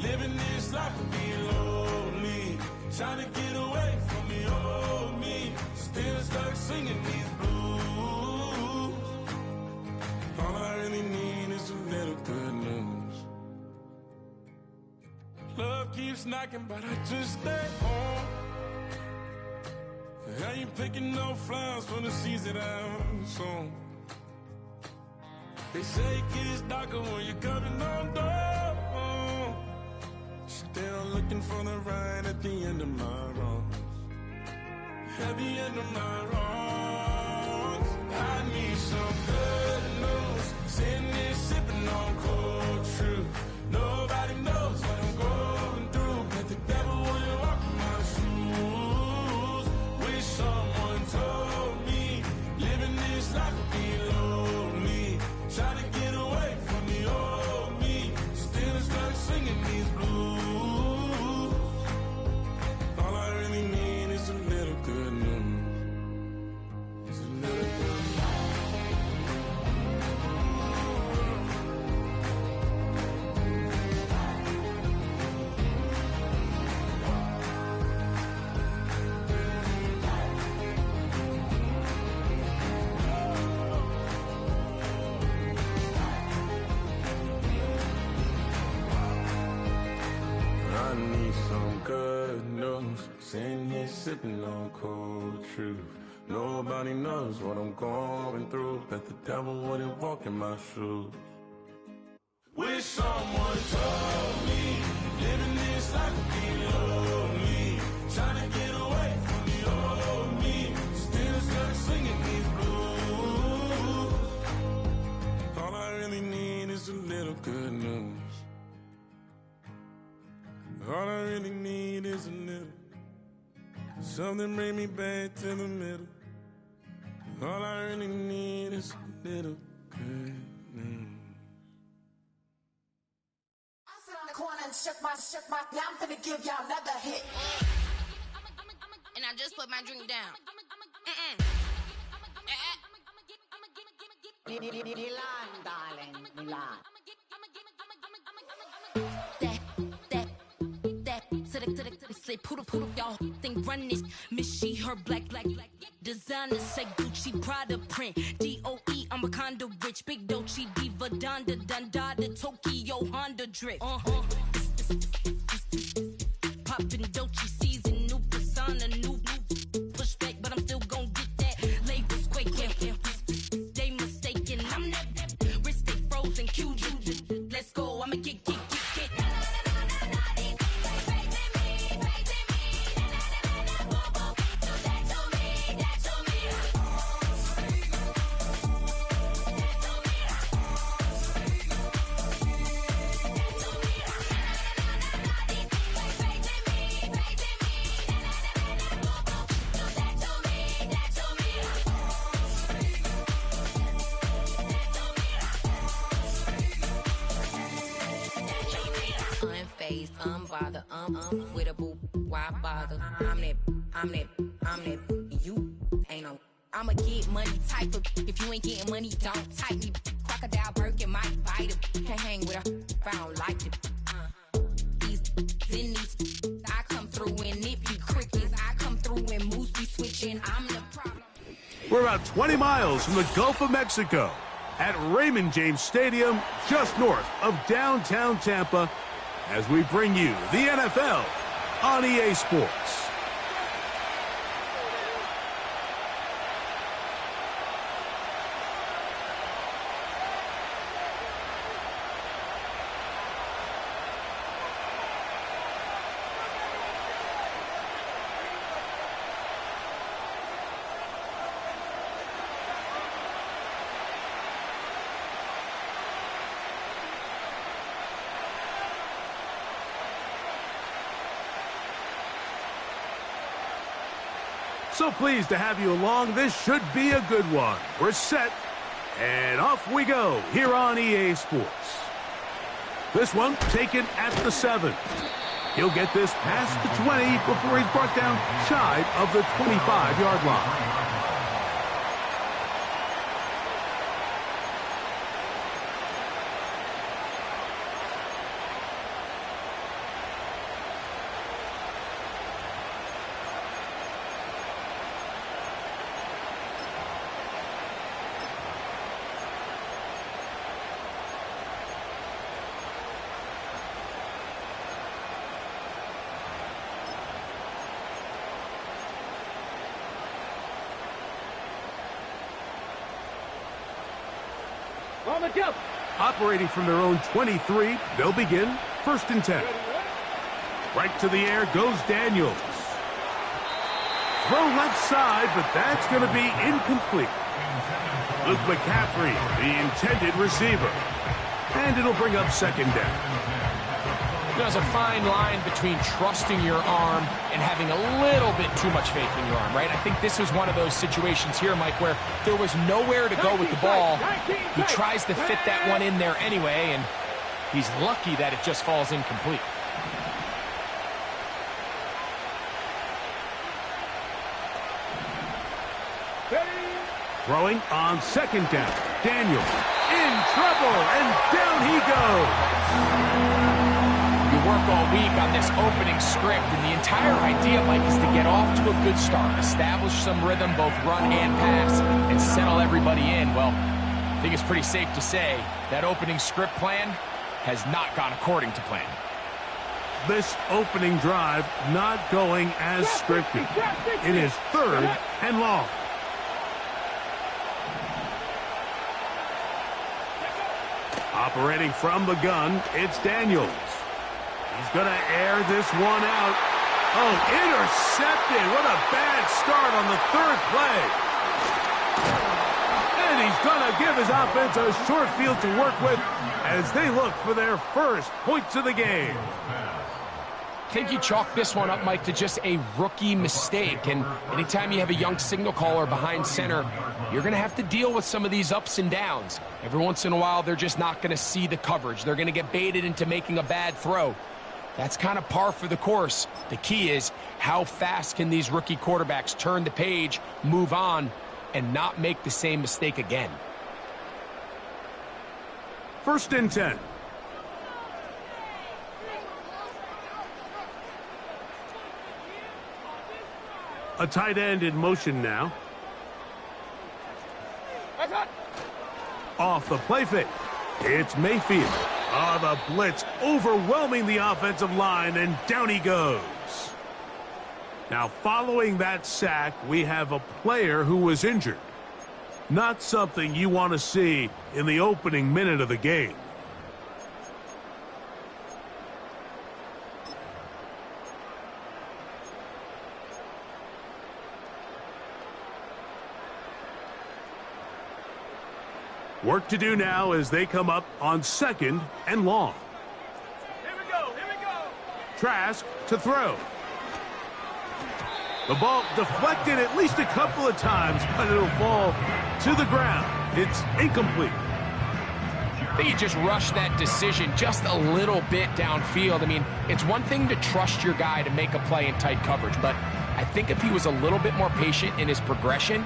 Living this life and be lonely. Trying to get away from the old me. Still stuck singing these blues. All I really need is a little good news. Love keeps knocking, but I just stay home. I ain't picking no flowers for the seeds that I've sown. They say it gets darker when you're coming on door. Still looking for the right at the end of my road. At the end of my road, I need some good news. Sitting here sipping on cold truth. Nobody knows what I'm going through, but the devil wouldn't walk in my shoes. Wish someone told me living this life would be lonely. Try to get away from the old me. Still stuck singing these blues. All I really need is a little good news. It's a little good news. I need some good news. Sitting here sipping on cold truth. Nobody knows what I'm going through. Bet the devil wouldn't walk in my shoes. Wish someone told me living this life would be lonely. Trying to get away from the old me. Still stuck singing these blues. All I really need is a little good news. All I really need is a little. Something bring me back to the middle. All I really need is a little good news. I sit on the corner and shook my, now I'm finna give y'all another hit. And I just put my drink down. Milan, darling, Milan. Say poodle, y'all think run this. Miss she, her black. Designer say Gucci, Prada print. DOE, I'm a condo rich. Big Dolce, Diva, Donda, Dundada, Tokyo, Honda drip. Poppin' Dolce season, new persona, new pushback, but I'm still gon' get that. Labels quaking, they mistaken. I'm that wrist stay frozen, QG. Let's go, I'ma get. Unbothered, with a boo, why bother? I'm that, you ain't no. I'ma get money type of, if you ain't getting money, don't type me. Crocodile Birkin might bite him. Can't hang with her if I don't like it. These, I come through and nip you crickets. I come through and moose be switching. I'm the problem. We're about 20 miles from the Gulf of Mexico at Raymond James Stadium, just north of downtown Tampa, as we bring you the NFL on EA Sports. So pleased to have you along. This should be a good one. We're set, and off we go here on EA Sports. This one taken at the 7. He'll get this past the 20 before he's brought down shy of the 25-yard line. Operating from their own 23, they'll begin 1st and 10. Right to the air goes Daniels. Throw left side, but that's going to be incomplete. Luke McCaffrey, the intended receiver. And it'll bring up 2nd down. There's a fine line between trusting your arm and having a little bit too much faith in your arm, right? I think this is one of those situations here, Mike, where there was nowhere to go with the ball. He tries to fit that one in there anyway, and he's lucky that it just falls incomplete. Throwing on 2nd down. Daniels in trouble, and down he goes. You work all week on this opening script, and the entire idea, Mike, is to get off to a good start, establish some rhythm, both run and pass, and settle everybody in. Well, I think it's pretty safe to say that opening script plan has not gone according to plan. This opening drive not going as scripted. It is 3rd and long. Operating from the gun, it's Daniels. He's going to air this one out. Oh, intercepted. What a bad start on the 3rd play. And he's going to give his offense a short field to work with as they look for their first points of the game. I think you chalk this one up, Mike, to just a rookie mistake. And anytime you have a young signal caller behind center, you're going to have to deal with some of these ups and downs. Every once in a while, they're just not going to see the coverage. They're going to get baited into making a bad throw. That's kind of par for the course. The key is how fast can these rookie quarterbacks turn the page, move on, and not make the same mistake again. 1st and 10. A tight end in motion now. Off the play fake. It's Mayfield. The blitz overwhelming the offensive line, and down he goes. Now, following that sack, we have a player who was injured. Not something you want to see in the opening minute of the game. Work to do now as they come up on 2nd and long. Here we go. Trask to throw. The ball deflected at least a couple of times, but it'll fall to the ground. It's incomplete. I think he just rushed that decision just a little bit downfield. I mean, it's one thing to trust your guy to make a play in tight coverage, but I think if he was a little bit more patient in his progression,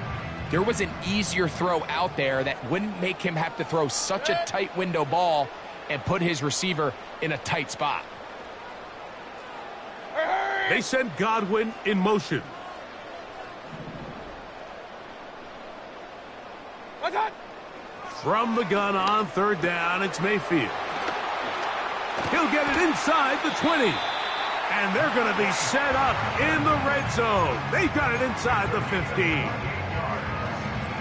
there was an easier throw out there that wouldn't make him have to throw such a tight window ball and put his receiver in a tight spot. They send Godwin in motion. From the gun on 3rd down, it's Mayfield. He'll get it inside the 20. And they're going to be set up in the red zone. They've got it inside the 15.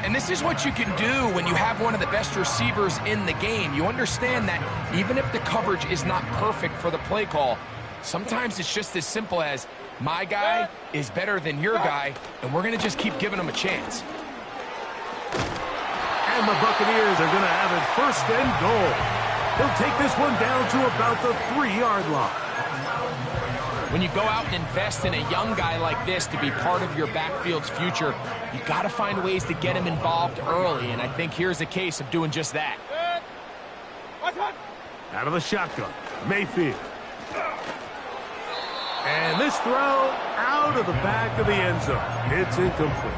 And this is what you can do when you have one of the best receivers in the game. You understand that even if the coverage is not perfect for the play call, sometimes it's just as simple as my guy is better than your guy, and we're going to just keep giving him a chance. And the Buccaneers are going to have it 1st and goal. He'll take this one down to about the 3-yard line. When you go out and invest in a young guy like this to be part of your backfield's future, you got to find ways to get him involved early, and I think here's a case of doing just that. Out of the shotgun, Mayfield. And this throw out of the back of the end zone. It's incomplete.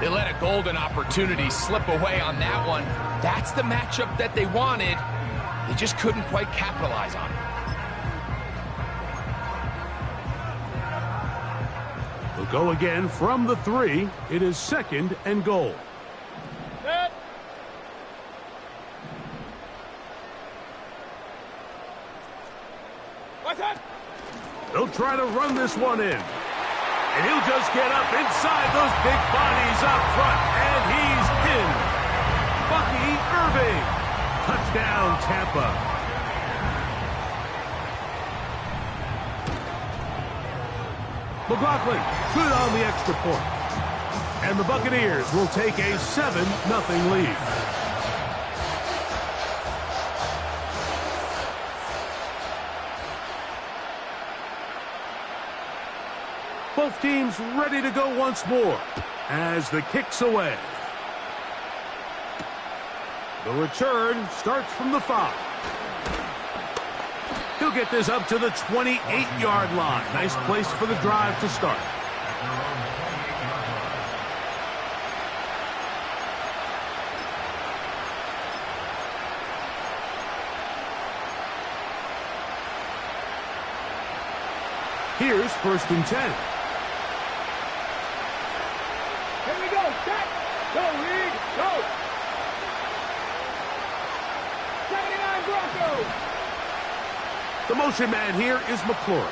They let a golden opportunity slip away on that one. That's the matchup that they wanted. They just couldn't quite capitalize on it. They'll go again from the 3. It is 2nd and goal. They'll try to run this one in. And he'll just get up inside those big bodies up front. And he's in. Bucky Irving. Touchdown, Tampa. McLaughlin, good on the extra point. And the Buccaneers will take a 7-0 lead. Both teams ready to go once more as the kick's away. The return starts from the 5. He'll get this up to the 28-yard line. Nice place for the drive to start. Here's 1st and 10. Here we go. Set. Go, Reed. Go. 79 Broncos. The motion man here is McClure.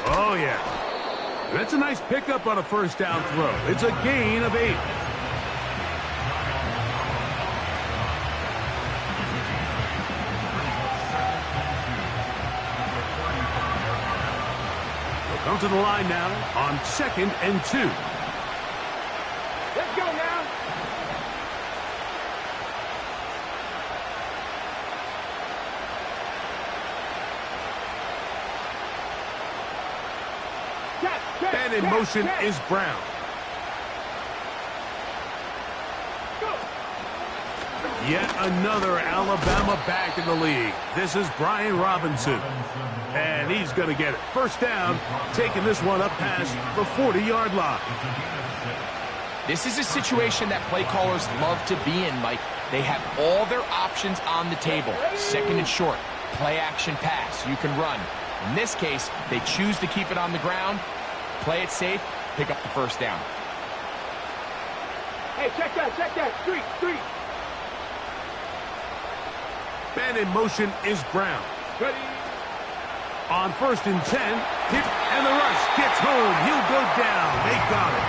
Oh, yeah. That's a nice pickup on a 1st down throw. It's a gain of 8. They'll come to the line now on 2nd and 2. Let's go now. And in motion is Brown. Yet another Alabama back in the league. This is Brian Robinson. And he's going to get it. 1st down, taking this one up past the 40-yard line. This is a situation that play callers love to be in, Mike. They have all their options on the table. 2nd and short, play action pass. You can run. In this case, they choose to keep it on the ground, play it safe, pick up the 1st down. Hey, check that. Street. And in motion is Brown. Ready. On 1st and 10, and the rush gets home. He'll go down. They got it.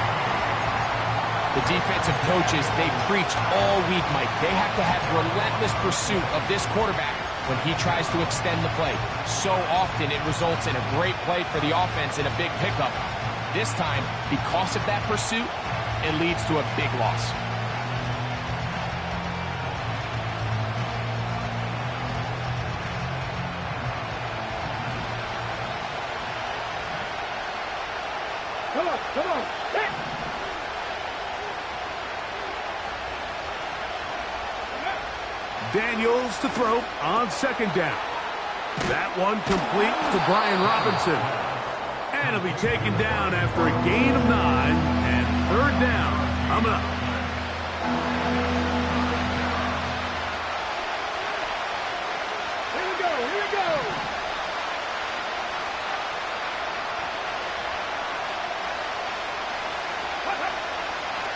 The defensive coaches, they preached all week, Mike. They have to have relentless pursuit of this quarterback when he tries to extend the play. So often it results in a great play for the offense and a big pickup. This time, because of that pursuit, it leads to a big loss. Come on. Hit. Daniels to throw on 2nd down. That one complete to Brian Robinson. And he'll be taken down after a gain of 9 and 3rd down. Coming up. Here we go.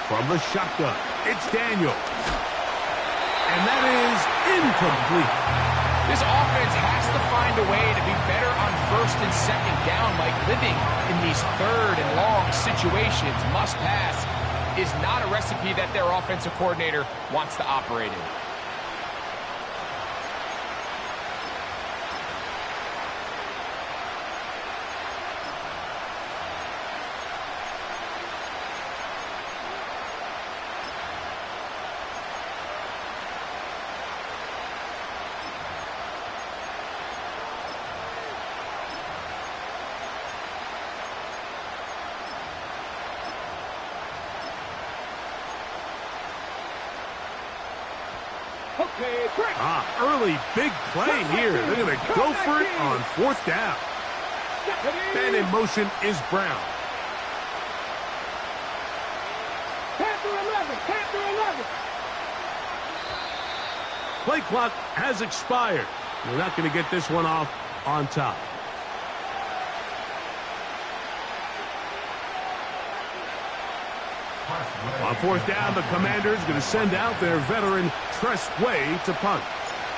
From the shotgun, it's Daniel. And that is incomplete. This offense has to find a way to be better on 1st and 2nd down, like living in these 3rd and long situations. Must pass is not a recipe that their offensive coordinator wants to operate in. Okay, break. Early big play here. They're going to go for it on 4th down. And in motion is Brown. Panther 11. Play clock has expired. We're not going to get this one off on top. On 4th down, the Commanders going to send out their veteran Tress Way to punt.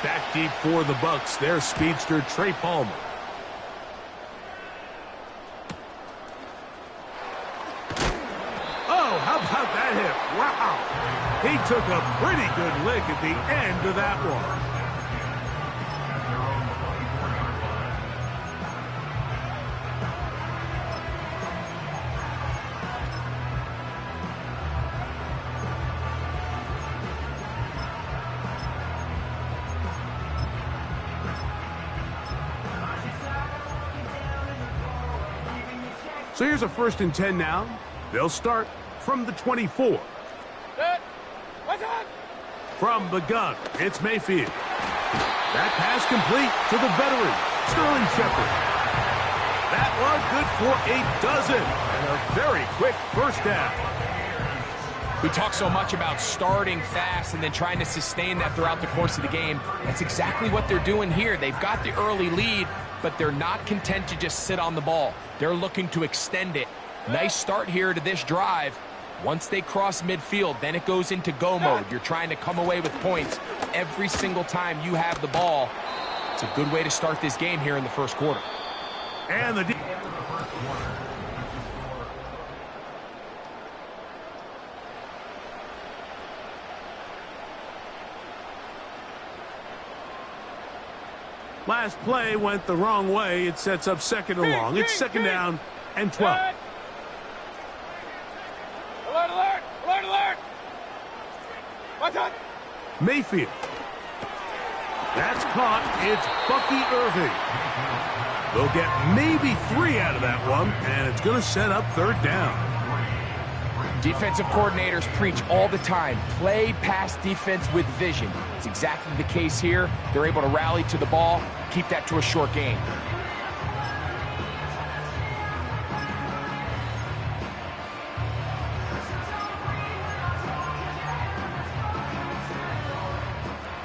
Back deep for the Bucks, their speedster Trey Palmer. Oh, how about that hit? Wow. He took a pretty good lick at the end of that one. So here's a 1st and 10 now. They'll start from the 24. From the gun, it's Mayfield. That pass complete to the veteran, Sterling Shepard. That one good for a dozen and a very quick 1st down. We talk so much about starting fast and then trying to sustain that throughout the course of the game. That's exactly what they're doing here. They've got the early lead, but they're not content to just sit on the ball. They're looking to extend it. Nice start here to this drive. Once they cross midfield, then it goes into go mode. You're trying to come away with points every single time you have the ball. It's a good way to start this game here in the 1st quarter. And the last play went the wrong way. It sets up 2nd and long. It's 2nd down and 12. Alert, alert! Alert, alert! What's up? Mayfield. That's caught. It's Bucky Irving. They'll get maybe 3 out of that one, and it's going to set up 3rd down. Defensive coordinators preach all the time, play pass defense with vision. It's exactly the case here. They're able to rally to the ball, keep that to a short gain.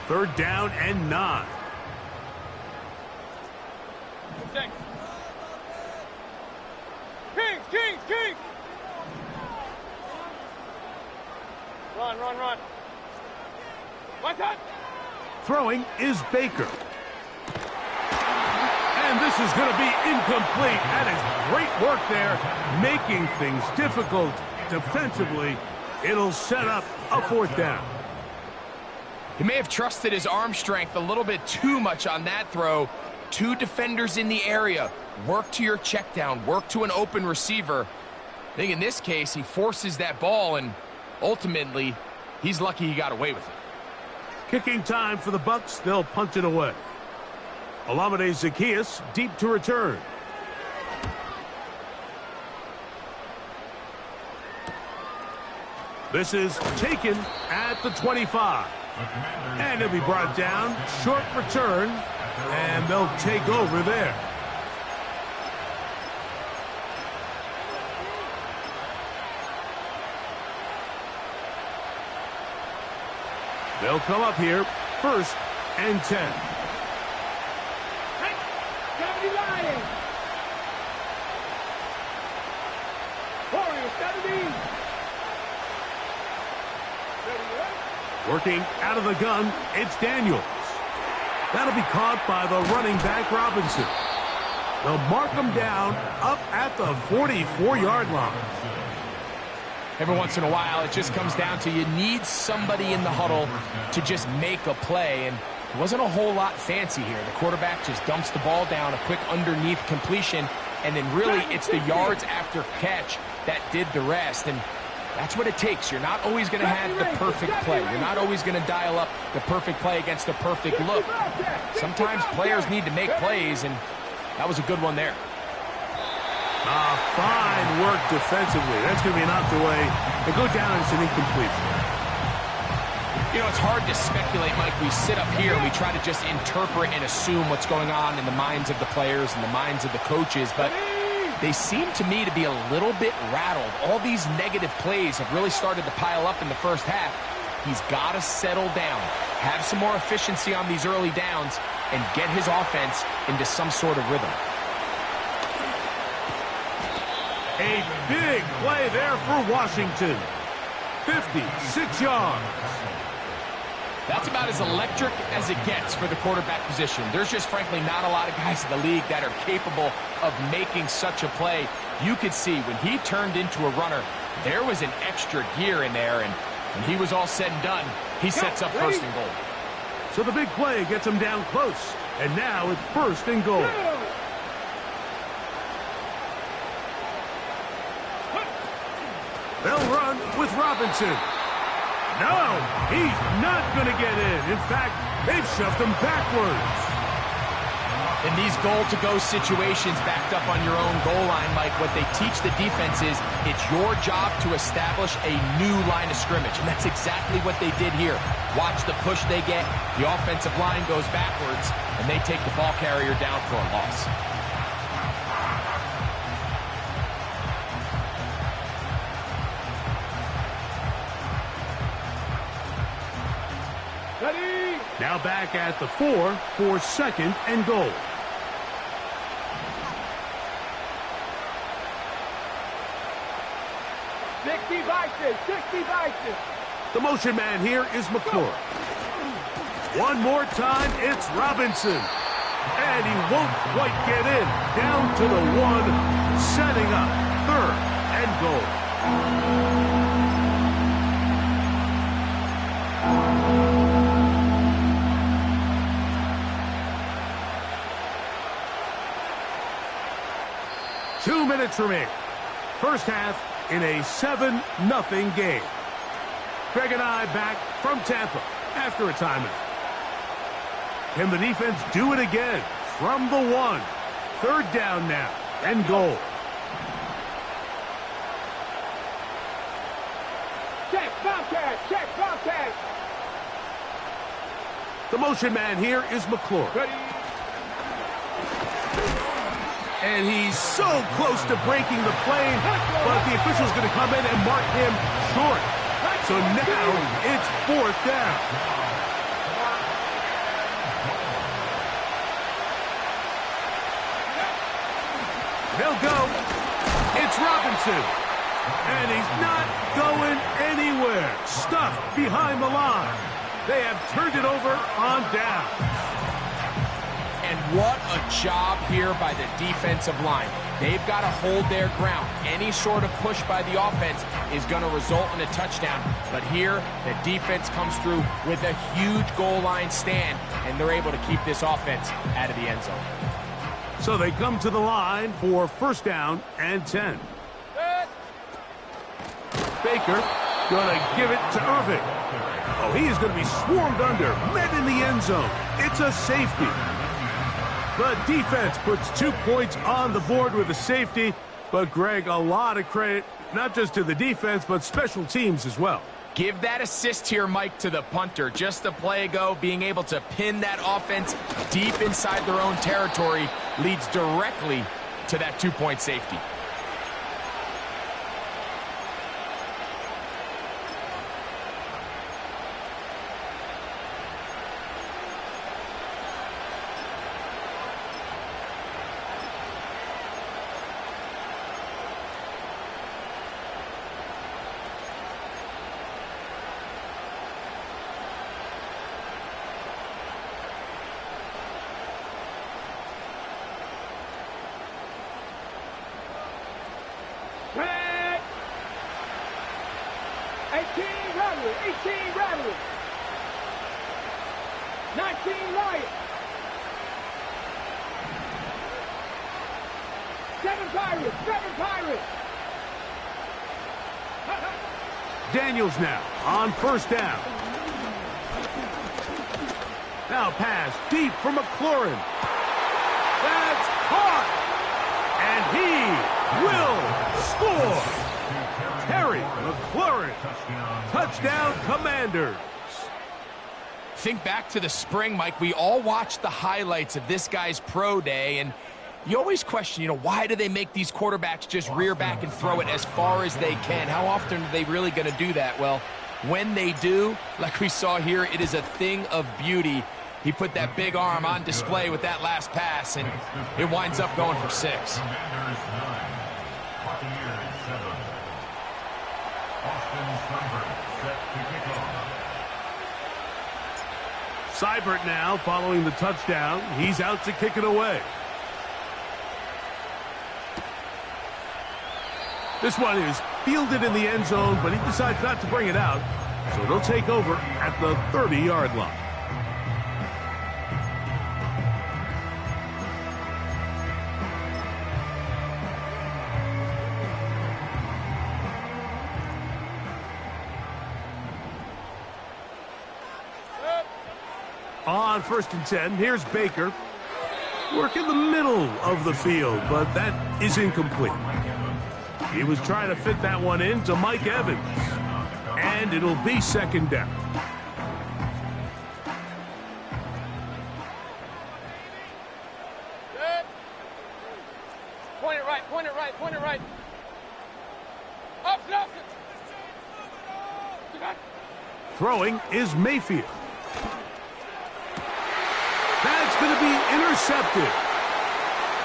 Third down and 9. Kings! Run. What's up? Throwing is Baker. And this is going to be incomplete. That is great work there, making things difficult defensively. It'll set up a 4th down. He may have trusted his arm strength a little bit too much on that throw. 2 defenders in the area. Work to your check down. Work to an open receiver. I think in this case, he forces that ball, and ultimately, he's lucky he got away with it. Kicking time for the Bucks. They'll punt it away. Olamide Zaccheaus deep to return. This is taken at the 25. And it'll be brought down. Short return. And they'll take over there. They'll come up here. 1st and 10. Working out of the gun, it's Daniels. That'll be caught by the running back, Robinson. They'll mark him down up at the 44-yard line. Every once in a while, it just comes down to you need somebody in the huddle to just make a play, and it wasn't a whole lot fancy here. The quarterback just dumps the ball down, a quick underneath completion, and then really it's the yards after catch that did the rest, and that's what it takes. You're not always going to have the perfect play. You're not always going to dial up the perfect play against the perfect look. Sometimes players need to make plays, and that was a good one there. Fine work defensively. That's going to be knocked away. They go down and it's an incompletion. You know, it's hard to speculate, Mike. We sit up here and we try to just interpret and assume what's going on in the minds of the players and the minds of the coaches, but they seem to me to be a little bit rattled. All these negative plays have really started to pile up in the first half. He's got to settle down, have some more efficiency on these early downs, and get his offense into some sort of rhythm. A big play there for Washington. 56 yards. That's about as electric as it gets for the quarterback position. There's just frankly not a lot of guys in the league that are capable of making such a play. You could see when he turned into a runner, there was an extra gear in there, and When he was all said and done, he sets up first and goal. So the big play gets him down close. And now it's first and goal. They'll run with Robinson. No, he's not going to get in. In fact, they've shoved him backwards. In these goal-to-go situations backed up on your own goal line, Mike, what they teach the defense is it's your job to establish a new line of scrimmage, and that's exactly what they did here. Watch the push they get. The offensive line goes backwards, and they take the ball carrier down for a loss. Ready? Now back at the 4 for second and goal. The motion man here is McClure. One more time, it's Robinson. And he won't quite get in. Down to the 1, setting up third and goal. Two minutes remain. First half in a 7-0 game. Greg and I back from Tampa after a timeout. Can the defense do it again from the 1? Third down now and goal. Check, Bobcat, check, Bobcat. The motion man here is McClure. Ready? And he's so close to breaking the plane, but the official's going to come in and mark him short. So now it's fourth down. They'll go. It's Robinson. And he's not going anywhere. Stuffed behind the line. They have turned it over on down. And what a job here by the defensive line. They've got to hold their ground. Any sort of push by the offense is going to result in a touchdown. But here, the defense comes through with a huge goal line stand, and they're able to keep this offense out of the end zone. So they come to the line for first down and 10. Baker going to give it to Irving. Oh, he is going to be swarmed under, met in the end zone. It's a safety. The defense puts 2 points on the board with a safety. But, Greg, a lot of credit, not just to the defense, but special teams as well. Give that assist here, Mike, to the punter. Just a play ago, being able to pin that offense deep inside their own territory leads directly to that 2-point safety. Red. 18 Rattler, 18 Rattler. 19 Lion. 7 Pirates, 7 Pirates. Daniels now on first down. Now pass deep for McLaurin. That's caught. And he will score. Terry McLaurin. Touchdown Commanders. Think back to the spring, Mike. We all watched the highlights of this guy's pro day, and you always question, why do they make these quarterbacks just rear back and throw it as far as they can? How often are they really going to do that? Well, when they do, like we saw here, it is a thing of beauty. He put that big arm on display with that last pass, and it winds up going for 6. Seibert now following the touchdown. He's out to kick it away. This one is fielded in the end zone, but he decides not to bring it out. So they'll take over at the 30-yard line. On 1st and 10, here's Baker. Work in the middle of the field, but that is incomplete. He was trying to fit that one in to Mike Evans. And it'll be 2nd down. Good. Point it right, point it right, point it right. Up, up. Throwing is Mayfield. That's going to be intercepted.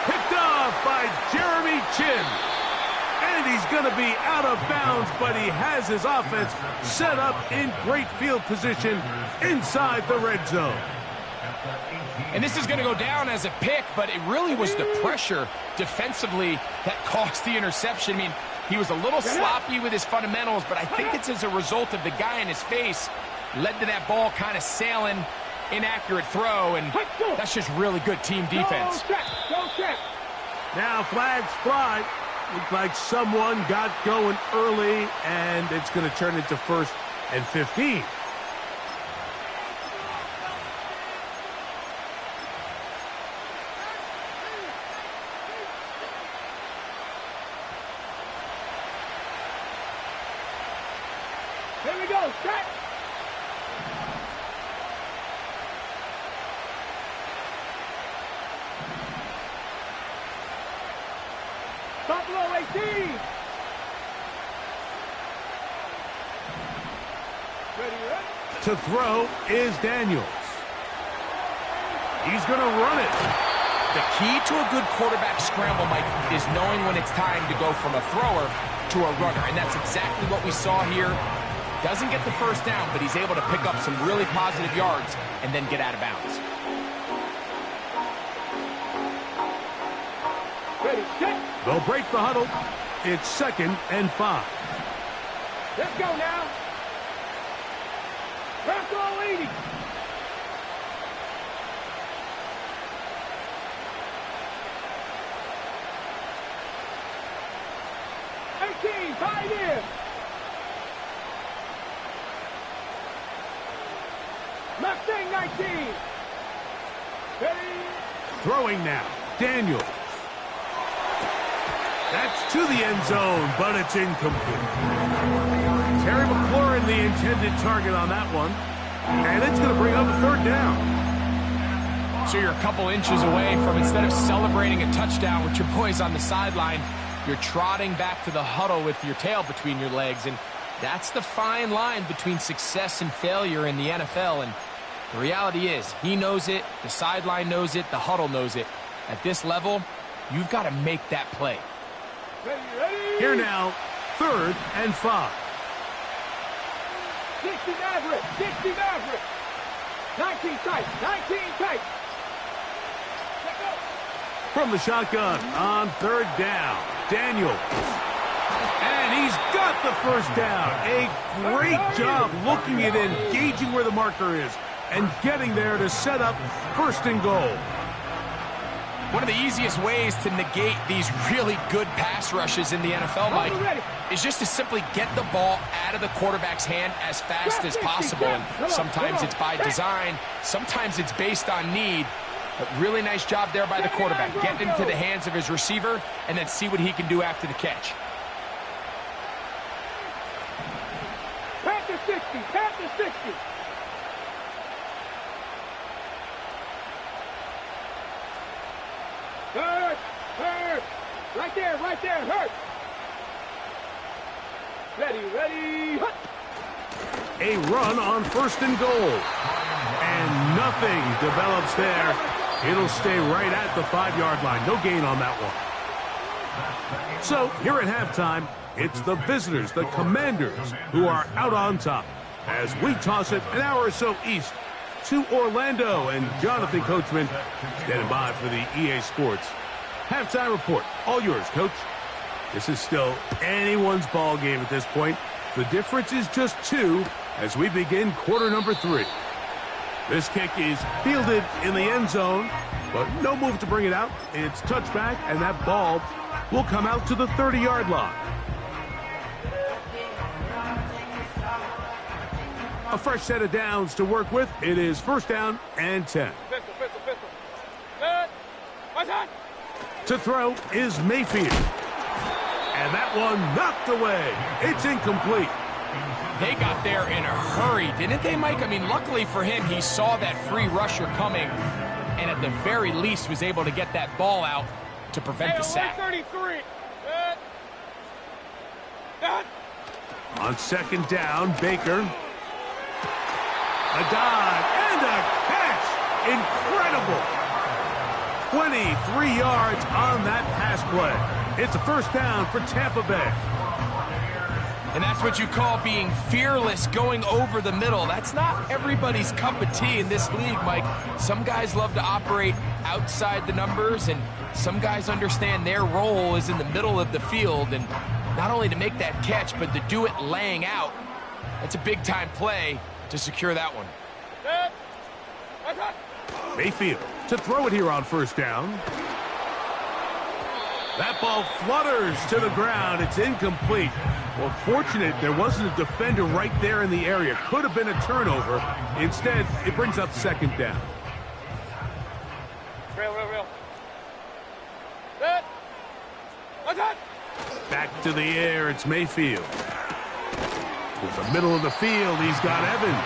Picked off by Jeremy Chin. And he's going to be out of bounds, but he has his offense set up in great field position inside the red zone. And this is going to go down as a pick, but it really was the pressure defensively that caused the interception. I mean, he was a little sloppy with his fundamentals, but I think it's as a result of the guy in his face led to that ball kind of sailing. Inaccurate throw, and that's just really good team defense. Now flags fly. Looks like someone got going early, and it's going to turn into 1st and 15. Here we go, set. Buffalo 18. Ready. To throw is Daniels. He's going to run it. The key to a good quarterback scramble, Mike, is knowing when it's time to go from a thrower to a runner, and that's exactly what we saw here. Doesn't get the 1st down, but he's able to pick up some really positive yards and then get out of bounds. Ready, set. They'll break the huddle. It's 2nd and 5. Let's go now. Bronco 80. Pioneer. Mustang 19. Ready. Throwing now. Daniels. That's to the end zone, but it's incomplete. Terry McLaurin, the intended target on that one. And it's going to bring up a 3rd down. So you're a couple inches away from, instead of celebrating a touchdown with your boys on the sideline, you're trotting back to the huddle with your tail between your legs. And that's the fine line between success and failure in the NFL. And the reality is, he knows it, the sideline knows it, the huddle knows it. At this level, you've got to make that play. Ready. Here now, 3rd and 5. 60 Maverick. 60 Maverick. 19 tight. 19 tight. From the shotgun on 3rd down, Daniels. And he's got the 1st down. A great job looking at it, gauging where the marker is, and getting there to set up 1st and goal. One of the easiest ways to negate these really good pass rushes in the NFL, Mike, is just to simply get the ball out of the quarterback's hand as fast as possible. And sometimes it's by design, sometimes it's based on need. But really nice job there by the quarterback, getting into the hands of his receiver and then see what he can do after the catch. Panther 60, Panther 60. Hurt. Right there, hurt. Ready. Hut. A run on 1st and goal. And nothing develops there. It'll stay right at the 5-yard line. No gain on that one. So here at halftime, it's the visitors, the Commanders, who are out on top as we toss it an hour or so east to Orlando. And Jonathan Coachman standing by for the EA Sports halftime report. All yours, Coach. This is still anyone's ball game at this point. The difference is just 2, as we begin quarter number 3. This kick is fielded in the end zone, but no move to bring it out. It's touchback, and that ball will come out to the 30-yard line. A fresh set of downs to work with. It is first down and 10. Pistol. To throw is Mayfield. And that one knocked away. It's incomplete. They got there in a hurry, didn't they, Mike? I mean, luckily for him, he saw that free rusher coming and at the very least was able to get that ball out to prevent the sack. 133. On second down, Baker. A dive and a catch. Incredible. 23 yards on that pass play. It's a first down for Tampa Bay. And that's what you call being fearless, going over the middle. That's not everybody's cup of tea in this league, Mike. Some guys love to operate outside the numbers, and some guys understand their role is in the middle of the field, and not only to make that catch, but to do it laying out. That's a big-time play to secure that one. Mayfield to throw it here on first down. That ball flutters to the ground. It's incomplete. Well, fortunate there wasn't a defender right there in the area. Could have been a turnover. Instead, it brings up second down. Real. Back to the air, it's Mayfield. To the middle of the field, he's got Evans.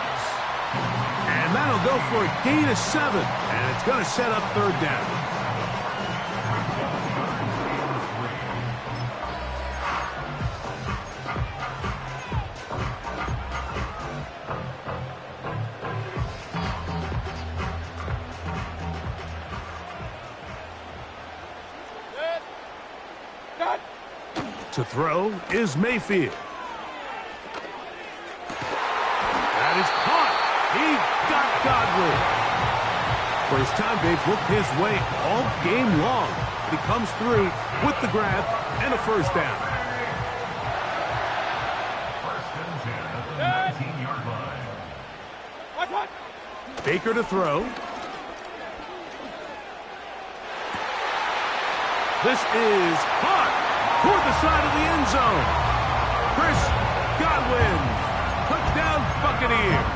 And that'll go for a gain of 7. And it's going to set up third down. To throw is Mayfield. That is caught. He got Godwin. First time they've looked his way all game long. He comes through with the grab and a first down. Baker to throw. This is caught toward the side of the end zone. Chris Godwin. Touchdown Buccaneers.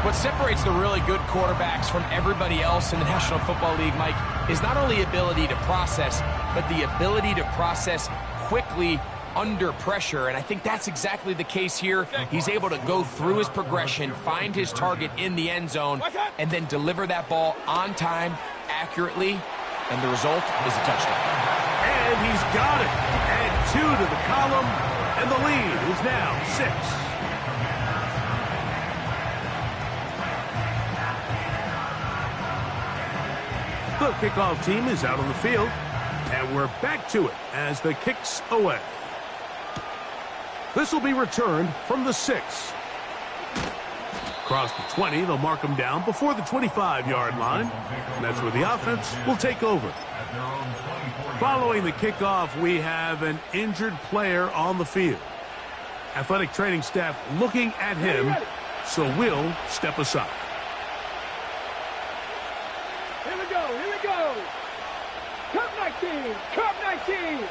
What separates the really good quarterbacks from everybody else in the National Football League, Mike, is not only ability to process, but the ability to process quickly under pressure. And I think that's exactly the case here. He's able to go through his progression, find his target in the end zone, and then deliver that ball on time, accurately, and the result is a touchdown. And he's got it. Add 2 to the column, and the lead is now 6. The kickoff team is out on the field, and we're back to it as the kick's away. This will be returned from the 6. Across the 20, they'll mark them down before the 25-yard line, and that's where the offense will take over. Following the kickoff, we have an injured player on the field. Athletic training staff looking at him, so we'll step aside. Here we go. Cup 19.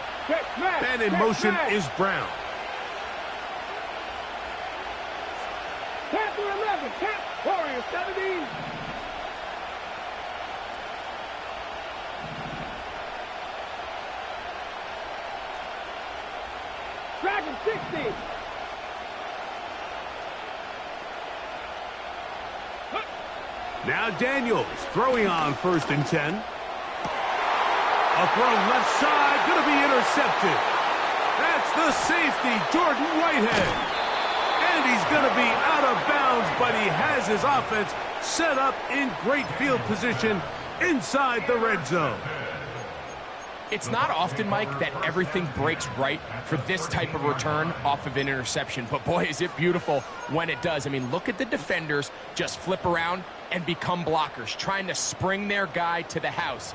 And in motion is Brown. Panther 11, Warrior 17. Dragon 60. Now Daniels throwing on first and 10. A throw left side, going to be intercepted. That's the safety, Jordan Whitehead. And he's going to be out of bounds, but he has his offense set up in great field position inside the red zone. It's not often, Mike, that everything breaks right for this type of return off of an interception. But, boy, is it beautiful when it does. I mean, look at the defenders just flip around and become blockers, trying to spring their guy to the house.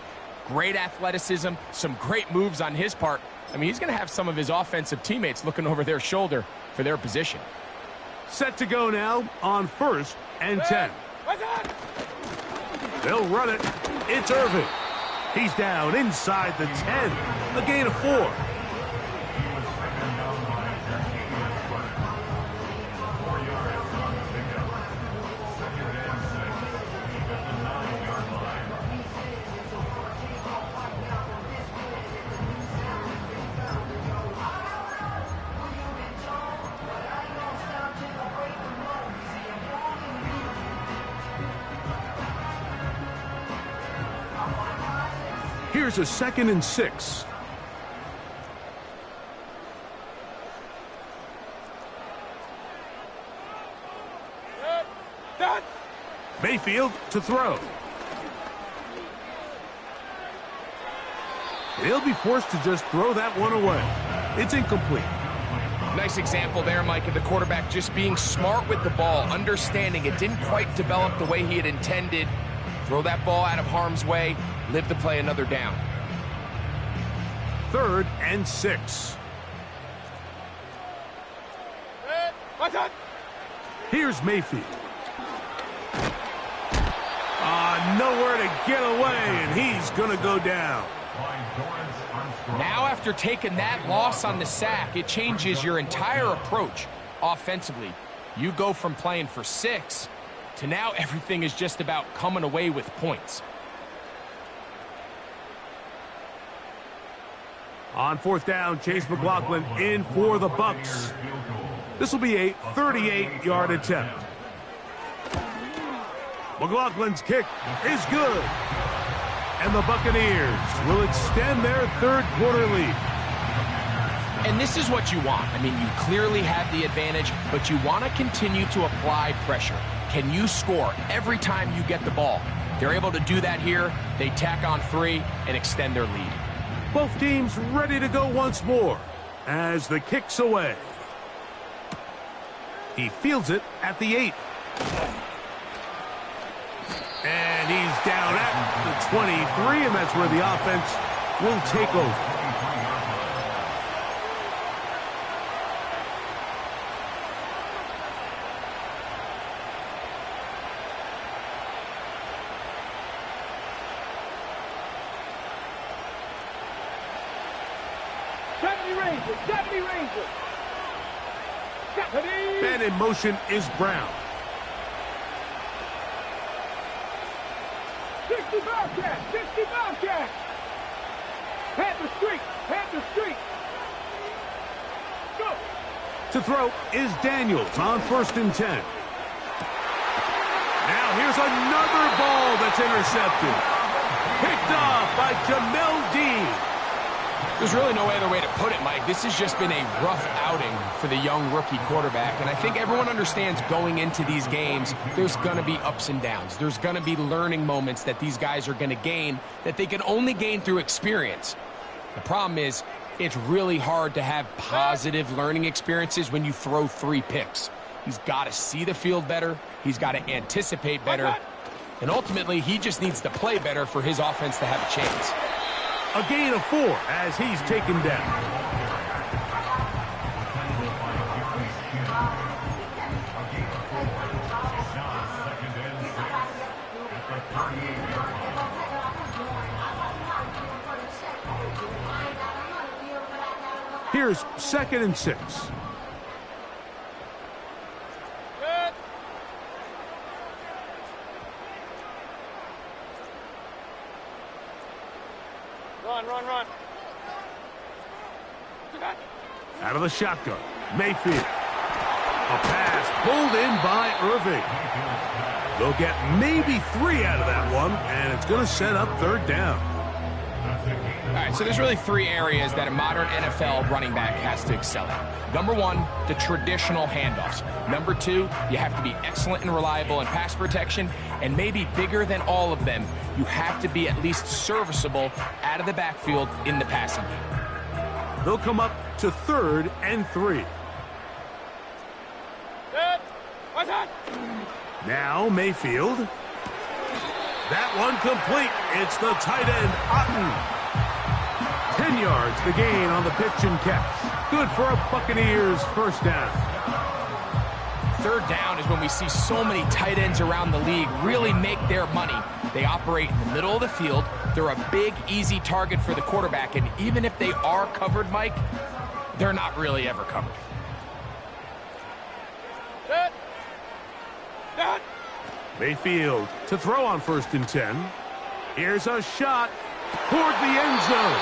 Great athleticism, some great moves on his part. I mean, he's going to have some of his offensive teammates looking over their shoulder for their position. Set to go now on 1st and 10. They'll run it. It's Irving. He's down inside the 10. A gain of 4. Here's a 2nd and 6. Mayfield to throw. He'll be forced to just throw that one away. It's incomplete. Nice example there, Mike, of the quarterback just being smart with the ball, understanding it didn't quite develop the way he had intended. Throw that ball out of harm's way, live to play another down. 3rd and 6. Here's Mayfield. Nowhere to get away, and he's going to go down. Now, after taking that loss on the sack, it changes your entire approach offensively. You go from playing for 6 to now everything is just about coming away with points. On 4th down, Chase McLaughlin in for the Bucs. This will be a 38-yard attempt. McLaughlin's kick is good. And the Buccaneers will extend their 3rd quarter lead. And this is what you want. I mean, you clearly have the advantage, but you want to continue to apply pressure. Can you score every time you get the ball? They're able to do that here. They tack on 3 and extend their lead. Both teams ready to go once more as the kick's away. He fields it at the 8. And he's down at the 23, and that's where the offense will take over. And in motion is Brown. 60 Bobcat! 60 Bobcat! Panther Street! Go! To throw is Daniels on 1st and 10. Now here's another ball that's intercepted. Picked off by Jamel Dean. There's really no other way to put it, Mike. This has just been a rough outing for the young rookie quarterback, and I think everyone understands going into these games, there's going to be ups and downs. There's going to be learning moments that these guys are going to gain that they can only gain through experience. The problem is, it's really hard to have positive learning experiences when you throw 3 picks. He's got to see the field better. He's got to anticipate better. And ultimately, he just needs to play better for his offense to have a chance. A gain of 4 as he's taken down. Here's 2nd and 6. Run. Out of the shotgun, Mayfield. A pass pulled in by Irving. They'll get maybe 3 out of that one, and it's going to set up 3rd down. All right, so there's really 3 areas that a modern NFL running back has to excel at. Number 1, the traditional handoffs. Number 2, you have to be excellent and reliable in pass protection, and maybe bigger than all of them, you have to be at least serviceable out of the backfield in the passing game. They'll come up to 3rd and 3. Now Mayfield. That one complete. It's the tight end, Otten. 10 yards the gain on the pitch and catch. Good for a Buccaneers 1st down. third down is when we see so many tight ends around the league really make their money. They operate in the middle of the field. They're a big, easy target for the quarterback, and even if they are covered, Mike, they're not really ever covered. Mayfield to throw on 1st and 10. Here's a shot toward the end zone.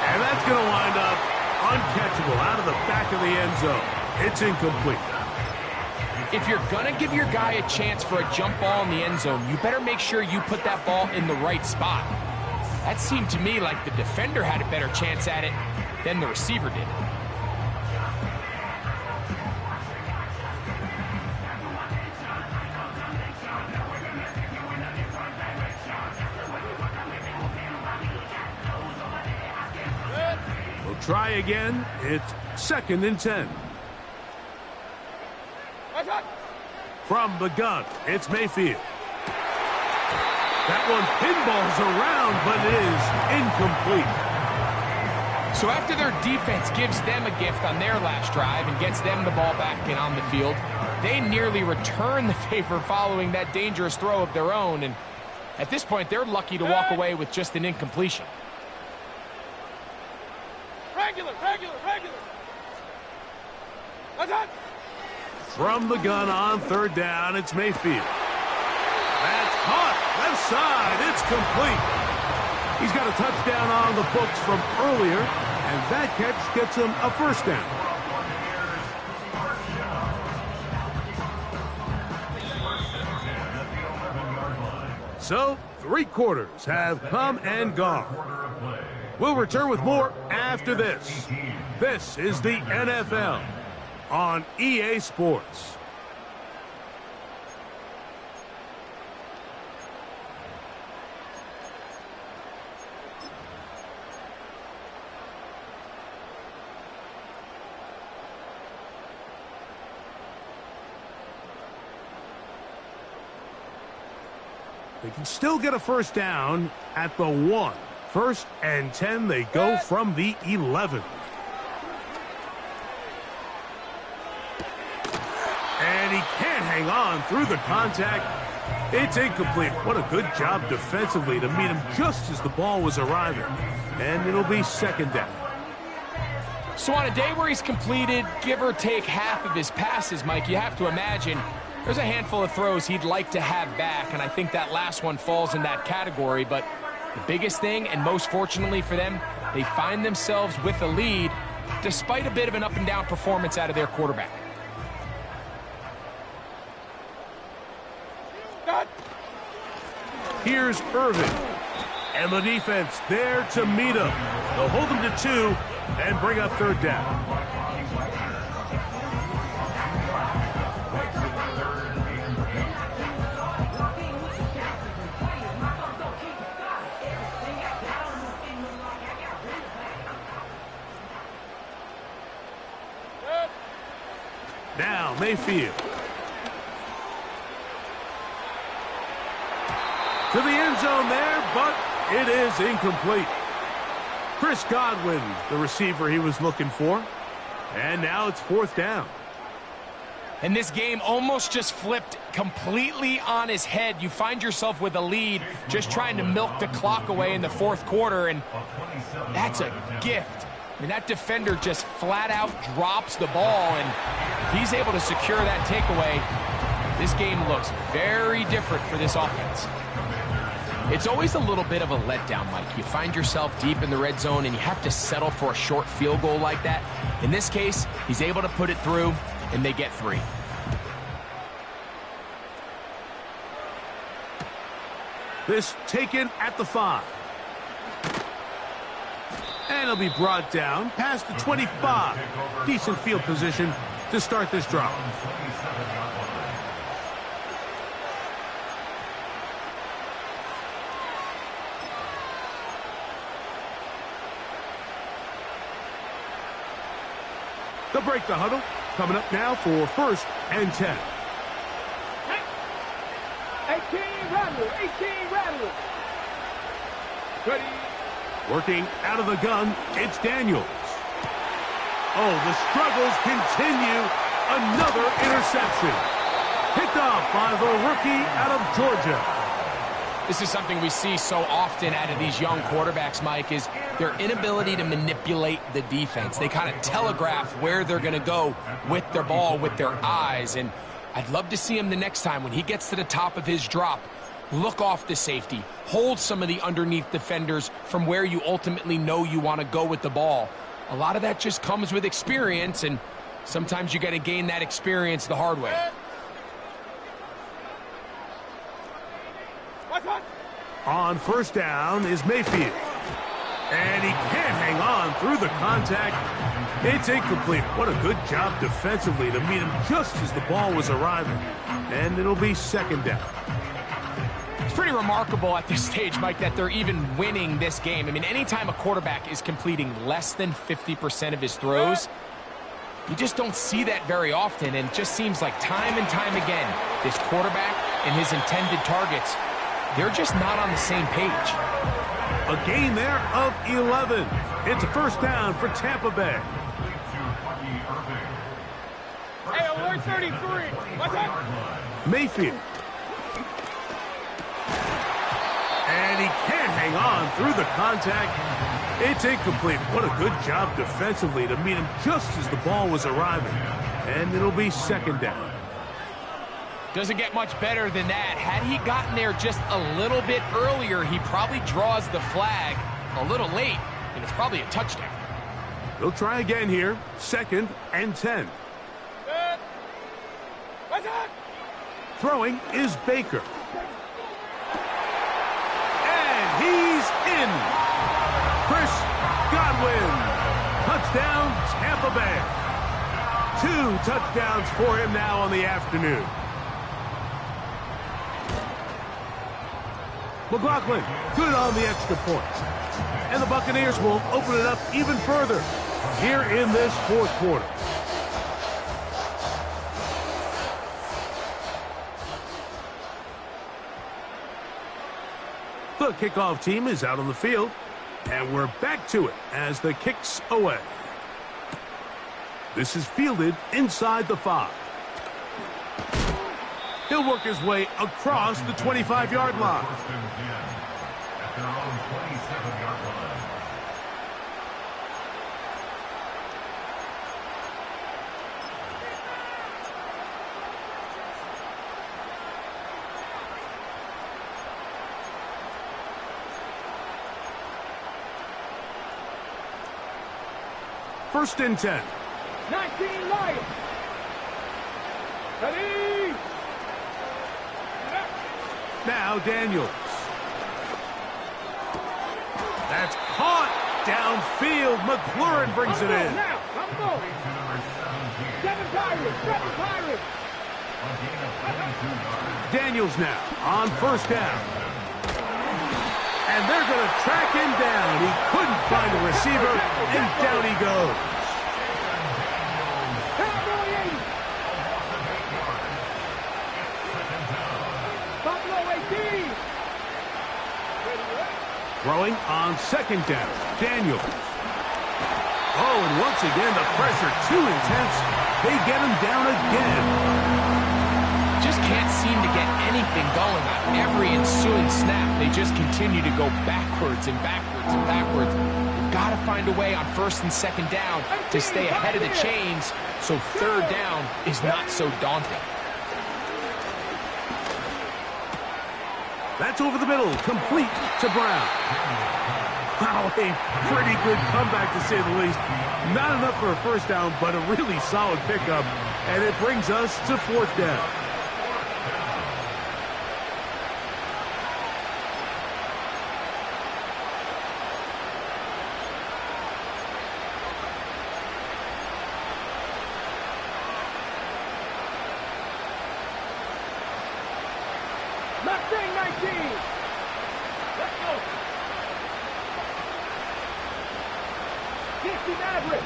And that's going to wind up uncatchable out of the back of the end zone. It's incomplete. If you're going to give your guy a chance for a jump ball in the end zone, you better make sure you put that ball in the right spot. That seemed to me like the defender had a better chance at it than the receiver did. We'll try again. It's 2nd and 10. From the gun, it's Mayfield. That one pinballs around, but it is incomplete. So after their defense gives them a gift on their last drive and gets them the ball back and on the field, they nearly return the favor following that dangerous throw of their own. And at this point, they're lucky to walk away with just an incompletion. Regular. From the gun on 3rd down, it's Mayfield. That's caught. Left side. It's complete. He's got a touchdown on the books from earlier, and that catch gets him a 1st down. So, 3 quarters have come and gone. We'll return with more after this. This is the NFL on EA Sports. They can still get a 1st down at the 1. 1st and 10, they go from the 11. And he can't hang on through the contact. It's incomplete. What a good job defensively to meet him just as the ball was arriving. And it'll be 2nd down. So on a day where he's completed, give or take half of his passes, Mike, you have to imagine there's a handful of throws he'd like to have back, and I think that last one falls in that category. But the biggest thing, and most fortunately for them, they find themselves with a lead despite a bit of an up-and-down performance out of their quarterback. Here's Irvin. And the defense there to meet him. They'll hold him to 2 and bring up 3rd down. Now Mayfield. To the end zone there, but it is incomplete. Chris Godwin, the receiver he was looking for. And now it's 4th down. And this game almost just flipped completely on his head. You find yourself with a lead, just trying to milk the clock away in the 4th quarter, and that's a gift. I mean, that defender just flat out drops the ball, and if he's able to secure that takeaway, this game looks very different for this offense. It's always a little bit of a letdown, Mike. You find yourself deep in the red zone, and you have to settle for a short field goal like that. In this case, he's able to put it through, and they get 3. This taken at the 5. And it'll be brought down past the 25. Decent field position to start this drive. They'll break the huddle. Coming up now for 1st and 10. 18 Rattler. Ready. Working out of the gun, it's Daniels. Oh, the struggles continue Another interception. Picked off by the rookie out of Georgia. This is something we see so often out of these young quarterbacks, Mike, is their inability to manipulate the defense. They kind of telegraph where they're going to go with their ball, with their eyes. And I'd love to see him the next time when he gets to the top of his drop. Look off the safety. Hold some of the underneath defenders from where you ultimately know you want to go with the ball. A lot of that just comes with experience, and sometimes you got to gain that experience the hard way. On first down is Mayfield. And he can't hang on through the contact. It's incomplete. What a good job defensively to meet him just as the ball was arriving. And it'll be second down. It's pretty remarkable at this stage, Mike, that they're even winning this game. I mean, anytime a quarterback is completing less than 50% of his throws, you just don't see that very often. And it just seems like time and time again, this quarterback and his intended targets, they're just not on the same page. A gain there of 11. It's a first down for Tampa Bay. Hey, alert 33. What's up? Mayfield. And he can't hang on through the contact. It's incomplete. What a good job defensively to meet him just as the ball was arriving. And it'll be second down. Doesn't get much better than that. Had he gotten there just a little bit earlier, he probably draws the flag a little late, and it's probably a touchdown. They'll try again here. Second and 10. Good. What's up? Throwing is Baker. And he's in. Chris Godwin. Touchdown, Tampa Bay. 2 touchdowns for him now on the afternoon. McLaughlin, good on the extra point. And the Buccaneers will open it up even further here in this fourth quarter. The kickoff team is out on the field, and we're back to it as the kick's away. This is fielded inside the 5. He'll work his way across the 25-yard line. At their own 27-yard line. First and 10. 19 Lions. Ready? Now Daniels. That's caught downfield. McLaurin brings it in. Now, I'm going. 7 Pirates. Daniels now on first down. And they're going to track him down. He couldn't find a receiver, and down he goes. Throwing on second down. Daniels. Oh, and once again, the pressure too intense. They get him down again. Just can't seem to get anything going on every ensuing snap. They just continue to go backwards and backwards and backwards. You've got to find a way on first and second down to stay ahead of the chains so third down is not so daunting. That's over the middle, complete to Brown. Wow, a pretty good comeback to say the least. Not enough for a first down, but a really solid pickup. And it brings us to fourth down. Mustang 19. Let's go. 60 Maverick.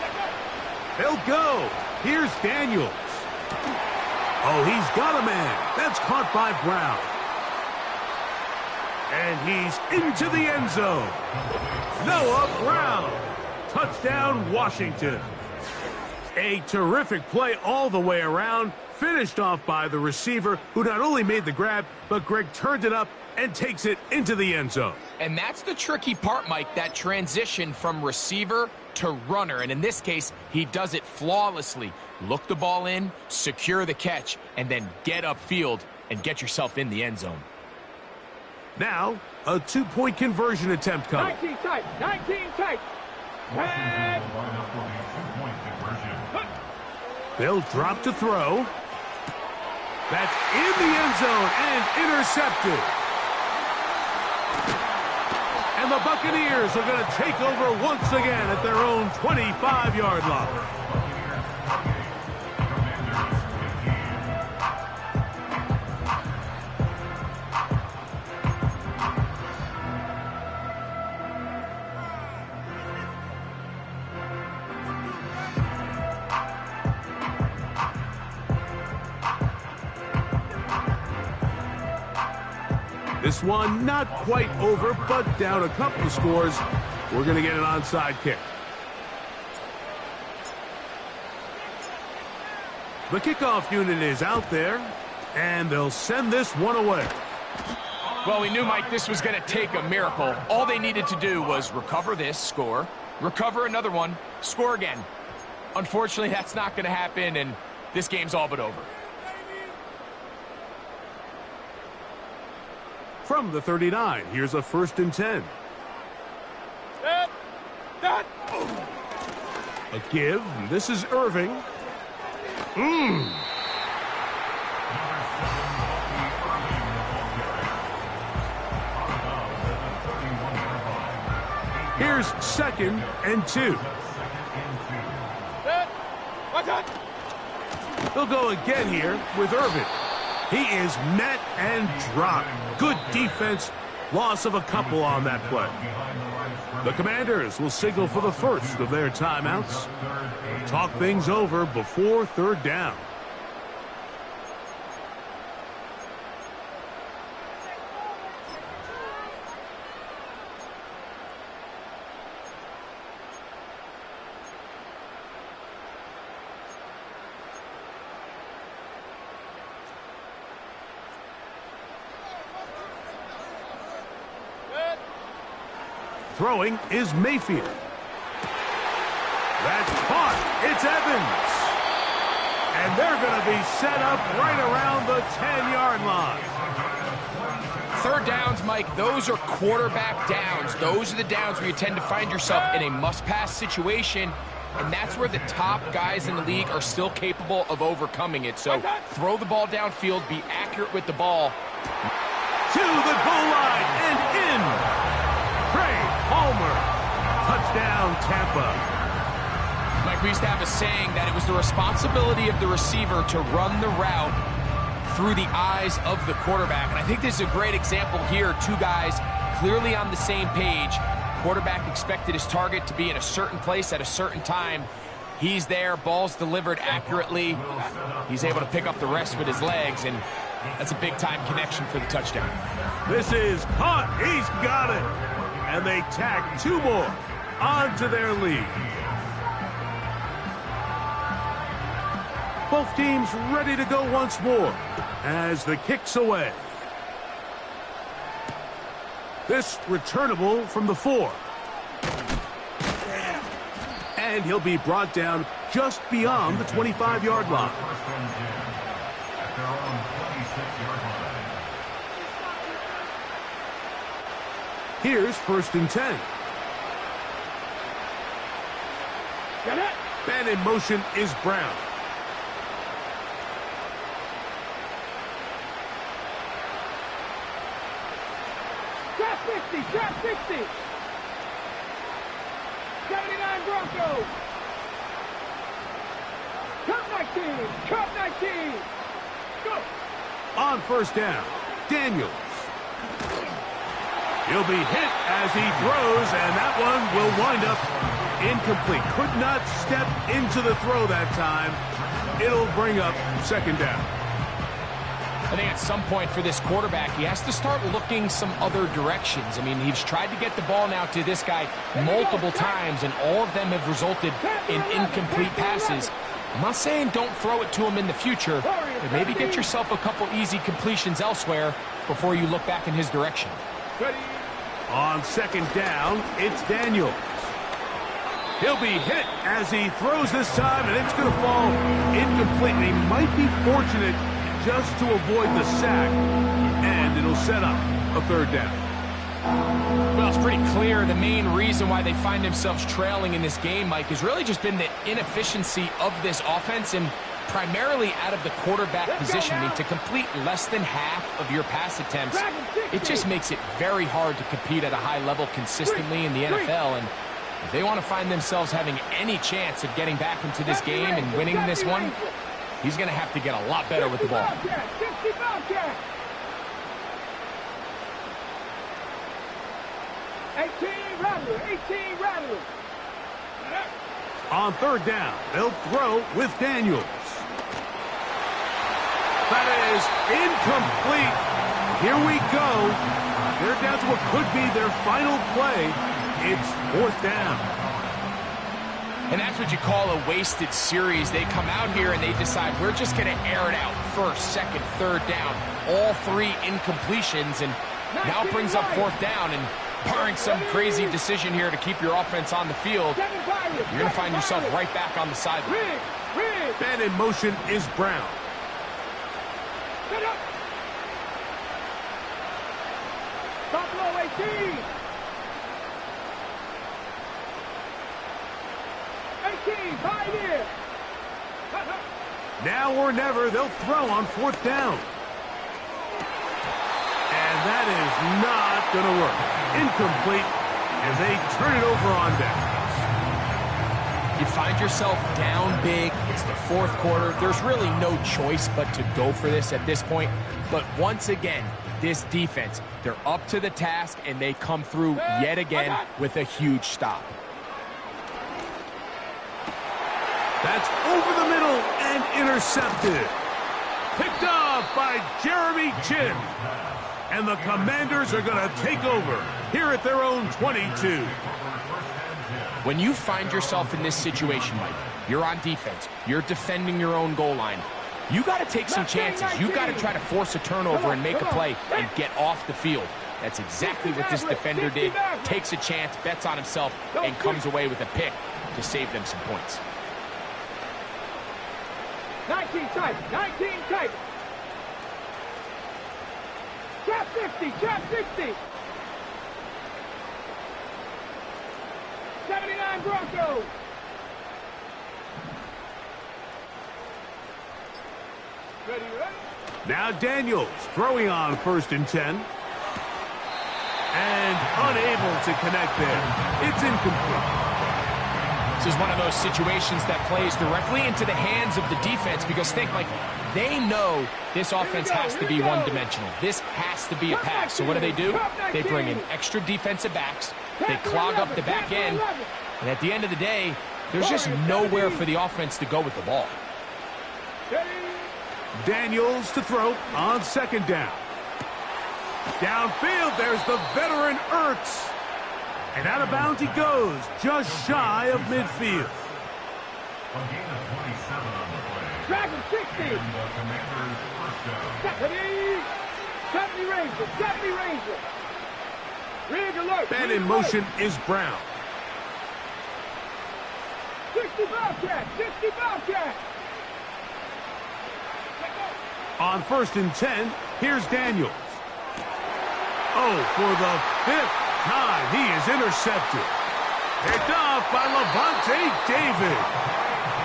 Let's go. They'll go. Here's Daniels. Oh, he's got a man. That's caught by Brown. And he's into the end zone. Noah Brown. Touchdown, Washington. A terrific play all the way around, finished off by the receiver, who not only made the grab, but Greg turned it up and takes it into the end zone. And that's the tricky part, Mike, that transition from receiver to runner. And in this case, he does it flawlessly. Look the ball in, secure the catch, and then get upfield and get yourself in the end zone. Now, a two-point conversion attempt coming. 19 tight, 19 tight. Washington will line up for the two-point conversion. They'll drop to throw. That's in the end zone and intercepted. And the Buccaneers are going to take over once again at their own 25-yard line. This one not quite over, but down a couple of scores. We're going to get an onside kick. The kickoff unit is out there, and they'll send this one away. Well, we knew, Mike, this was going to take a miracle. All they needed to do was recover this, score, recover another one, score again. Unfortunately, that's not going to happen, and this game's all but over. From the 39, here's a 1st and 10. A give, and this is Irving. Here's 2nd and 2. They'll go again here with Irving. He is met and dropped. Good defense. Loss of a couple on that play. The Commanders will signal for the first of their timeouts. Talk things over before 3rd down. Throwing is Mayfield. That's caught. It's Evans. And they're going to be set up right around the 10-yard line. 3rd downs, Mike, those are quarterback downs. Those are the downs where you tend to find yourself in a must-pass situation, and that's where the top guys in the league are still capable of overcoming it. So throw the ball downfield, be accurate with the ball. To the goal line and in. Palmer. Touchdown, Tampa. Mike, we used to have a saying that it was the responsibility of the receiver to run the route through the eyes of the quarterback. And I think this is a great example here. Two guys clearly on the same page. Quarterback expected his target to be in a certain place at a certain time. He's there, ball's delivered accurately. He's able to pick up the rest with his legs, and that's a big-time connection for the touchdown. This is caught. He's got it. And they tack 2 more onto their lead. Both teams ready to go once more as the kick's away. This returnable from the 4. And he'll be brought down just beyond the 25-yard line. Here's 1st and 10. And in motion is Brown. Trap 60, trap 60. 79 Broncos. Trap 19, trap 19. Go. On 1st down, Daniels. He'll be hit as he throws, and that one will wind up incomplete. Could not step into the throw that time. It'll bring up 2nd down. I think at some point for this quarterback, he has to start looking some other directions. I mean, he's tried to get the ball now to this guy multiple times, and all of them have resulted in incomplete passes. I'm not saying don't throw it to him in the future, but maybe get yourself a couple easy completions elsewhere before you look back in his direction. On second down, it's Daniels. He'll be hit as he throws this time, and it's going to fall incomplete. He might be fortunate just to avoid the sack, and it'll set up a third down. Well, it's pretty clear the main reason why they find themselves trailing in this game, Mike, has really just been the inefficiency of this offense and primarily out of the quarterback position. I mean, to complete less than half of your pass attempts, it just makes it very hard to compete at a high level consistently in the NFL. And if they want to find themselves having any chance of getting back into this game and winning this one, he's going to have to get a lot better with the ball. On third down, they'll throw with Daniels. That is incomplete. Here we go. They're down to what could be their final play. It's fourth down. And that's what you call a wasted series. They come out here and they decide we're just going to air it out. First, second, third down. All three incompletions. And now it brings up fourth down. And barring some crazy decision here to keep your offense on the field, you're going to find yourself right back on the sideline. Man in motion is Brown. Top low 18. 18, 5 here. Now or never, they'll throw on fourth down. And that is not going to work. Incomplete, and they turn it over on downs. You find yourself down big. It's the fourth quarter. There's really no choice but to go for this at this point. But once again, this defense, they're up to the task, and they come through yet again with a huge stop. That's over the middle and intercepted. Picked off by Jeremy Chin. And the Commanders are going to take over here at their own 22. When you find yourself in this situation, Mike, you're on defense, you're defending your own goal line, you got to take some chances. You got to try to force a turnover and make a play and get off the field. That's exactly what this defender did. Takes a chance, bets on himself, and comes away with a pick to save them some points. 19 tight, 19 tight. Trap 50, trap 60. 79 Broncos. Ready, ready? Now Daniels throwing on first and 10. And unable to connect there. It's incomplete. This is one of those situations that plays directly into the hands of the defense because think, like, they know this offense has to be one-dimensional. This has to be a pass. So what do? They bring in extra defensive backs. They clog up the back end. And at the end of the day, there's just nowhere for the offense to go with the ball. Daniels to throw on second down. Downfield, there's the veteran Ertz. And out of bounds he goes, just shy of midfield. A gain of 27 on the play. Dragon 60. And the Commanders' first down. 70 Rangers, 70 Rangers. Rig alert. Man in motion is Brown. 60 Bobcat, 60 Bobcat. On first and 10, here's Daniels. Oh, for the fifth time, he is intercepted. Picked off by Levante David.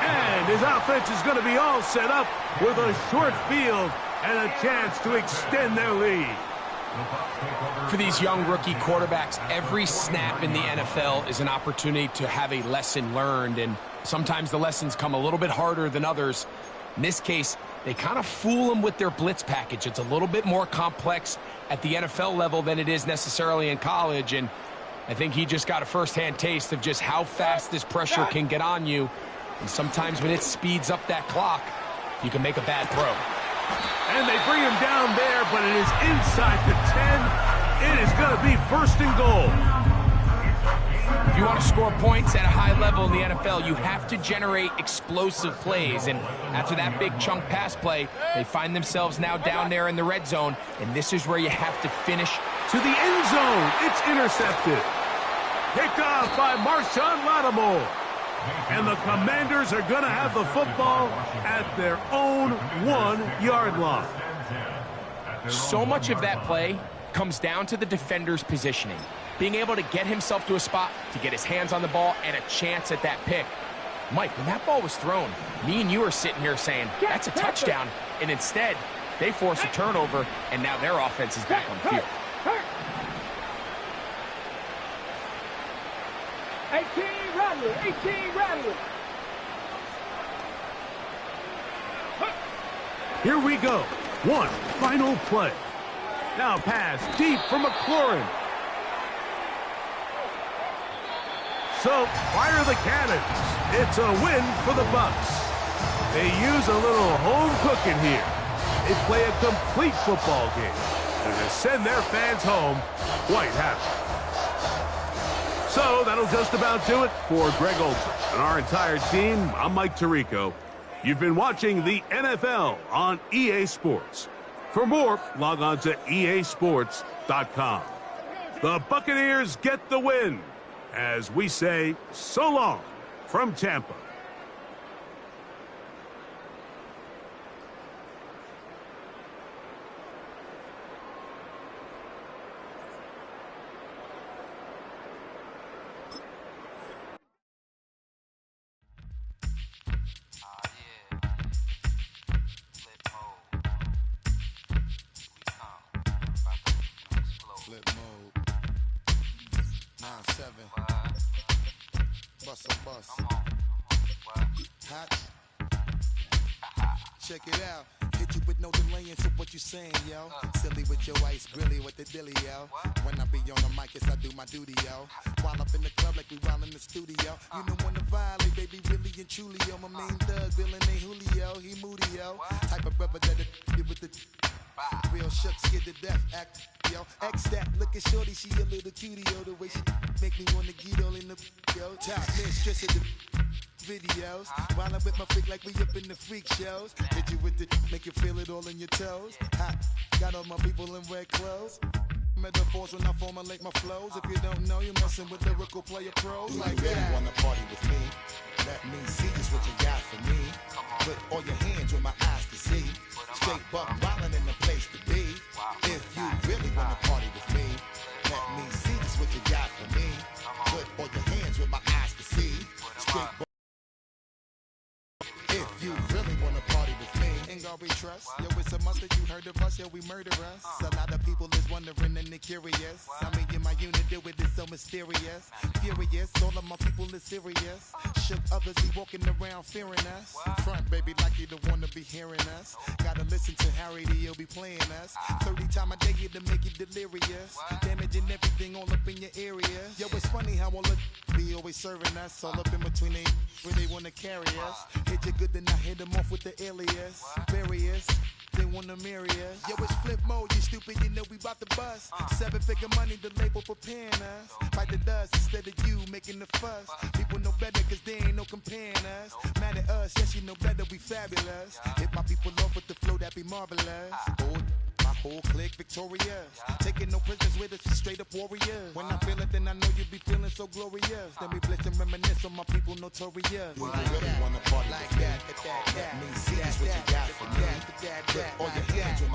And his offense is going to be all set up with a short field and a chance to extend their lead. For these young rookie quarterbacks, every snap in the NFL is an opportunity to have a lesson learned, and sometimes the lessons come a little bit harder than others. In this case, they kind of fool them with their blitz package. It's a little bit more complex at the NFL level than it is necessarily in college, and I think he just got a first-hand taste of just how fast this pressure can get on you. And sometimes when it speeds up that clock, you can make a bad throw. And they bring him down there, but it is inside the 10. It is going to be 1st and goal. If you want to score points at a high level in the NFL, you have to generate explosive plays. And after that big chunk pass play, they find themselves now down there in the red zone. And this is where you have to finish. To the end zone. It's intercepted. Picked off by Marshawn Lattimore. And the Commanders are going to have the football at their own 1-yard line. So much of that play comes down to the defender's positioning. Being able to get himself to a spot, to get his hands on the ball, and a chance at that pick. Mike, when that ball was thrown, me and you are sitting here saying, that's a touchdown. And instead, they force a turnover, and now their offense is back on the field. 18 Rattler. Here we go. One final play. Now pass deep for McLaurin. So fire the cannons. It's a win for the Bucs. They use a little home cooking here. They play a complete football game and they send their fans home quite happy. So that'll just about do it for Greg Olson and our entire team. I'm Mike Tirico. You've been watching the NFL on EA Sports. For more, log on to easports.com. The Buccaneers get the win as we say so long from Tampa. Flip mode. 9-7. Bust. Hot. Check it out. Hit you with no delaying, so what you saying, yo? Silly with your ice, grilly with the dilly, yo. When I be on the mic, yes, I do my duty, yo. While up in the club like we while in the studio. You know when to violate, baby, really and truly, yo. My main thug, villain ain't Julio, he moody, yo. Type of brother that it with the real shook, scared to death, act, yo. X that, looking shorty, she a little cutie, yo. The way she make me wanna get all in the, yo. Top mistress of the videos. While I'm with my freak like we up in the freak shows. Hit you with the, make you feel it all in your toes. Hot, got all my people in red clothes. Metaphors when I formulate my flows. If you don't know, you're messing with lyrical player pros. Like you really wanna party with me? Let me see just what you got for me. Put all your hands with my eyes to see. Straight buck wildin' in the place to be. If you really wanna party with me, let me see just what you got for me. Put all your hands with my eyes to see. Straight buck. If you really wanna party with me, ain't gonna be trust. Yo, it's a must that you heard of us, yo, we murder us. A lot of people is wondering and they curious. I mean, in my unit, do it is so mysterious. Furious, all of my people is serious. Shook others, be walking around fearing us. Front, baby, like you don't wanna be hearing us. Gotta listen to Harry, he'll be playing us. 30 times a day to make you delirious. Damaging everything all up in your area. Yo, it's funny how all the be always serving us. All up in between they where they wanna carry us. Hit you good, then I hit them off with the alias. Various, they wanna marry us. Yo, it's flip mode, you stupid, you know we bout to bust. 7-figure money, the label preparing us. Fight the dust instead of you making the fuss. People know better cause they ain't no comparing us. Mad at us, yes you know better, we fabulous. Hit my people off with the flow that be marvelous. Oh, my whole clique victorious. Taking no prisoners with us, straight up warriors. When I feel it, then I know you be feeling so glorious. Then we blitz and reminisce on my people notorious. You really wanna party like that? Let me see just what you got for me. Put all your hands with my